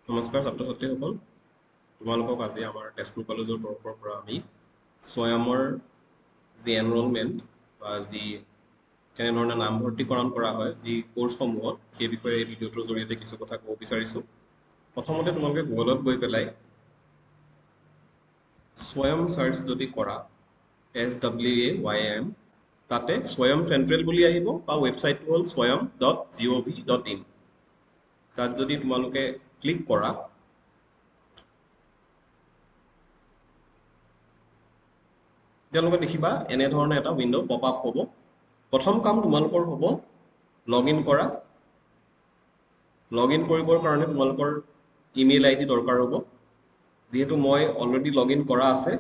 নমস্কাৰ ছাত্ৰ ছাত্ৰীসকল, তোমালোকক আজি আমাৰ তেজপুৰ কলেজৰ তৰফৰ পৰা আমি স্বয়মৰ যি এনৰোলমেণ্ট বা যি কেনেধৰণে নামভৰ্তিকৰণ কৰা হয় যি কোৰ্চসমূহত সেই বিষয়ে এই ভিডিঅ'টোৰ জৰিয়তে কিছু কথা ক'ব বিচাৰিছোঁ। প্ৰথমতে তোমালোকে গুগলত গৈ পেলাই স্বয়ম চাৰ্চ যদি কৰা SWAYM তাতে স্বয়ম চেণ্ট্ৰেল বুলি আহিব বা ৱেবছাইটটো হ'ল swayam.gov.in। তাত যদি তোমালোকে ক্লিক কৰা তেওঁলোকে দেখিবা এনেধৰণে এটা উইণ্ড' পপ আপ হ'ব। প্ৰথম কাম তোমালোকৰ হ'ব লগ ইন কৰা। লগ ইন কৰিবৰ কাৰণে তোমালোকৰ ইমেইল আইডি দৰকাৰ হ'ব। যিহেতু মই অলৰেডি লগ ইন কৰা আছে,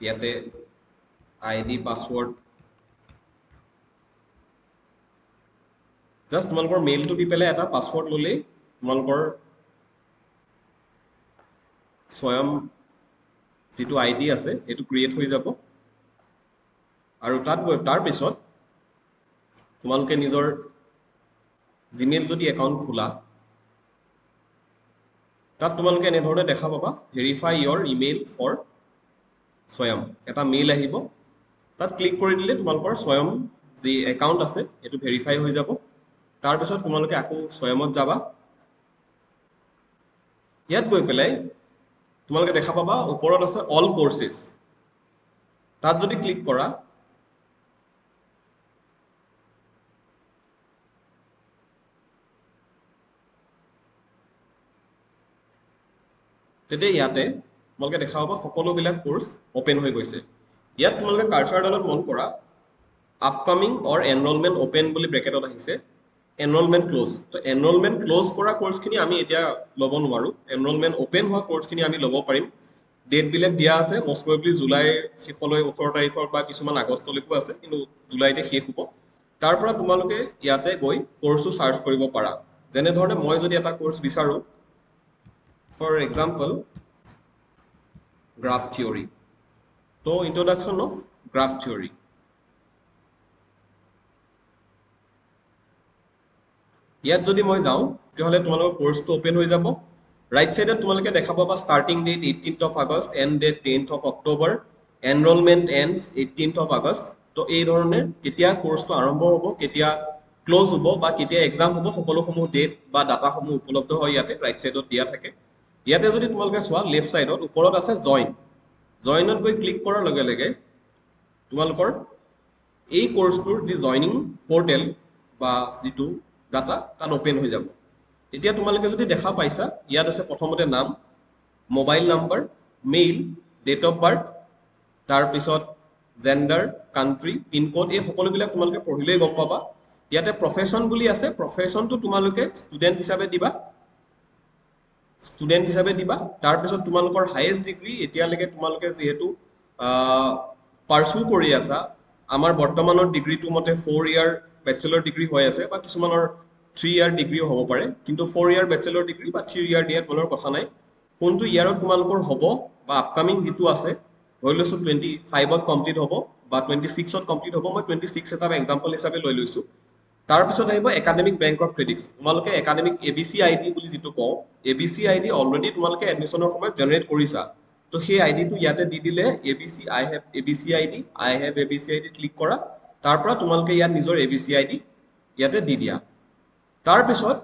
ইয়াতে আইডি পাছৱৰ্ড জাষ্ট তোমালোকৰ মেইলটো দি পেলাই এটা পাছৱৰ্ড ল'লেই তোমালোকৰ স্বয়ম যিটো আইডি আছে সেইটো ক্ৰিয়েট হৈ যাব। আৰু তাৰপিছত তোমালোকে নিজৰ জিমেইল যদি একাউণ্ট খোলা তাত তোমালোকে এনেধৰণে দেখা পাবা verify your email for Swayam, এটা মেইল আহিব। তাত ক্লিক কৰি দিলে তোমালোকৰ স্বয়ম যি একাউণ্ট আছে সেইটো ভেৰিফাই হৈ যাব। তাৰপিছত তোমালোকে আকৌ স্বয়মত যাবা। ইয়াত গৈ পেলাই তোমালোকে দেখা পাবা ওপৰত আছে অল কোৰ্চেছ। তাত যদি ক্লিক কৰা তেতিয়া ইয়াতে তোমালোকে দেখা পাবা সকলোবিলাক কোৰ্চ অপেন হৈ গৈছে। ইয়াত তোমালোকে কাৰ্চাৰডালত মন কৰা আপকামিং অৰ এনৰোলমেণ্ট অপেন বুলি ব্ৰেকেটত আহিছে, এনৰোলমেণ্ট ক্ল'জ। তো এনৰোলমেণ্ট ক্ল'জ কৰা কোৰ্চখিনি আমি এতিয়া ল'ব নোৱাৰোঁ। এনৰোলমেণ্ট অপেন হোৱা কোৰ্চখিনি আমি ল'ব পাৰিম। ডেটবিলাক দিয়া আছে, মষ্ট প্ৰবেবলি জুলাই শেষলৈ 18 তাৰিখৰ বা কিছুমান আগষ্টলৈকো আছে, কিন্তু জুলাইতে শেষ হ'ব। তাৰ পৰা তোমালোকে ইয়াতে গৈ কোৰ্চটো চাৰ্চ কৰিব পাৰা। যেনেধৰণে মই যদি এটা কোৰ্চ বিচাৰোঁ, ফৰ এক্সাম্পল গ্ৰাফ থিয়ৰী, তো ইন্ট্ৰডাকশ্যন অফ গ্ৰাফ থিয়ৰী, ইয়াত যদি মই যাওঁ তেতিয়াহ'লে তোমালোকৰ কোৰ্চটো অপেন হৈ যাব। ৰাইট চাইডত তোমালোকে দেখা পাবা starting date 18th of August, end date 10th of October, enrolment ends 18th of August। তো এই ধৰণে কেতিয়া কোৰ্চটো আৰম্ভ হ'ব, কেতিয়া ক্ল'জ হ'ব বা কেতিয়া এক্সাম হ'ব, সকলোসমূহ ডেট বা ডাটাসমূহ উপলব্ধ হয় ইয়াতে ৰাইট চাইডত দিয়া থাকে। ইয়াতে যদি তোমালোকে চোৱা লেফ্ট চাইডত ওপৰত আছে জইন। জইনত গৈ ক্লিক কৰাৰ লগে লগে তোমালোকৰ এই কোৰ্চটোৰ যি জইনিং পৰ্টেল বা যিটো ডাটা তাত অপেন হৈ যাব। এতিয়া তোমালোকে যদি দেখা পাইছা ইয়াত আছে প্ৰথমতে নাম, mobile number, mail, date of birth, তাৰপিছত জেণ্ডাৰ, কাণ্ট্ৰি, পিনক'ড, এই সকলোবিলাক তোমালোকে পঢ়িলেই গম পাবা। ইয়াতে প্ৰফেশ্যন বুলি আছে, প্ৰফেশ্যনটো তোমালোকে ষ্টুডেণ্ট হিচাপে দিবা, তাৰপিছত তোমালোকৰ হায়েষ্ট ডিগ্ৰী এতিয়ালৈকে তোমালোকে যিহেতু পাৰ্চু কৰি আছা, আমাৰ বৰ্তমানৰ ডিগ্ৰীটো মতে 4 ইয়াৰ বেচেলৰ ডিগ্ৰী হৈ আছে বা কিছুমানৰ 3 ইয়াৰ ডিগ্ৰীও হ'ব পাৰে, কিন্তু 4 ইয়াৰ বেচেলৰ ডিগ্ৰী বা 3 ইয়াৰ দিয়াত মনৰ কথা নাই। কোনটো ইয়াৰত তোমালোকৰ হ'ব বা আপকামিং যিটো আছে, ধৰি লৈছোঁ 25ত কমপ্লিট হ'ব বা 26ত কমপ্লিট হ'ব, মই 26 এটা এক্সাম্পল হিচাপে লৈ লৈছোঁ। তাৰপিছত আহিব একাডেমিক বেংক অফ ক্ৰেডিট। তোমালোকে একাডেমিক ABC ID বুলি যিটো কওঁ, ABC ID অলৰেডি তোমালোকে এডমিশ্যনৰ সময়ত জেনেৰেট কৰিছা। তো সেই আইডিটো ইয়াতে দি দিলে আই হেভ ABC ID, ক্লিক কৰা। তাৰ পৰা তোমালোকে ইয়াত নিজৰ ABC ID ইয়াতে দি দিয়া। তাৰপিছত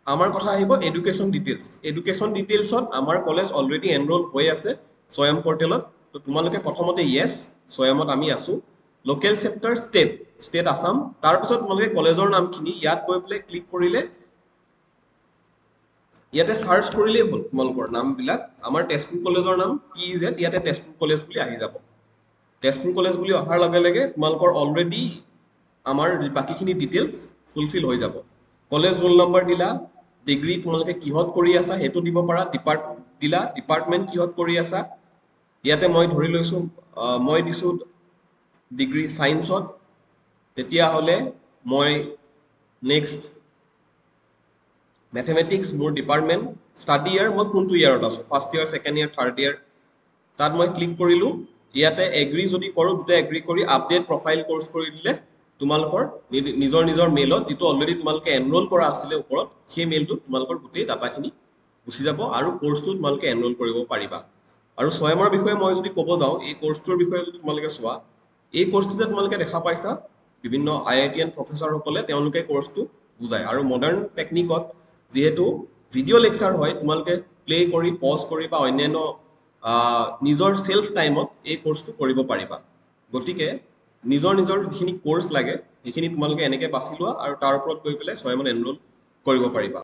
আমাৰ কথা আহিব এডুকেশ্যন ডিটেইলছ। এডুকেশ্যন ডিটেইলছত আমাৰ কলেজ অলৰেডি এনৰোল হৈ আছে স্বয়ম পৰ্টেলত। তো তোমালোকে প্ৰথমতে য়েছ, স্বয়মত আমি আছোঁ। Local chapter state Assam. তাৰপিছত তোমালোকে কলেজৰ নামখিনি ইয়াত গৈ পেলাই ক্লিক কৰিলে ইয়াতে চাৰ্চ কৰিলেই হ'ল তোমালোকৰ নামবিলাক। আমাৰ তেজপুৰ কলেজৰ নাম PEZ, ইয়াতে তেজপুৰ কলেজ বুলি আহি যাব। তেজপুৰ কলেজ বুলি অহাৰ লগে লগে তোমালোকৰ অলৰেডি আমাৰ বাকীখিনি ডিটেইলছ ফুলফিল হৈ যাব। কলেজ ৰোল নম্বৰ দিলা, ডিগ্ৰী তোমালোকে কিহত কৰি আছা সেইটো দিব পাৰা, ডিপাৰ্টমেণ্ট কিহত কৰি আছা। ইয়াতে মই ধৰি লৈছোঁ মই দিছোঁ ডিগ্ৰী ছায়েন্সত, তেতিয়াহ'লে মই নেক্সট মেথমেটিক্স মোৰ ডিপাৰ্টমেণ্ট, ষ্টাডি ইয়াৰ মই কোনটো ইয়াৰত আছোঁ, first year, second year, third year, তাত মই ক্লিক কৰিলোঁ। ইয়াতে এগ্ৰি যদি কৰোঁ দুটা এগ্ৰি কৰি আপডেট প্ৰফাইল কোৰ্চ কৰি দিলে তোমালোকৰ নিজৰ নিজৰ মেইলত যিটো অলৰেডি তোমালোকে এনৰোল কৰা আছিলে ওপৰত সেই মেইলটোত তোমালোকৰ গোটেই ডাটাখিনি গুচি যাব আৰু কোৰ্চটো তোমালোকে এনৰোল কৰিব পাৰিবা আৰু স্বয়মৰ বিষয়ে মই যদি ক'ব যাওঁ এই কোৰ্চটোৰ বিষয়ে যদি তোমালোকে চোৱা এই কোৰ্চটো যে তোমালোকে দেখা পাইছা বিভিন্ন IITian প্ৰফেচৰসকলে তেওঁলোকে কোৰ্চটো বুজায় আৰু মডাৰ্ণ টেকনিকত যিহেতু ভিডিঅ' লেকচাৰ হয় তোমালোকে প্লে কৰি পজ কৰি বা অন্যান্য নিজৰ সেলফ টাইমত এই কোৰ্সটো কৰিব পাৰিবা গতিকে নিজৰ নিজৰ যিখিনি কোৰ্স লাগে সেইখিনি তোমালোকে এনেকৈ বাছি লোৱা আৰু তাৰ ওপৰত গৈ পেলাই স্বয়মত এনৰোল কৰিব পাৰিবা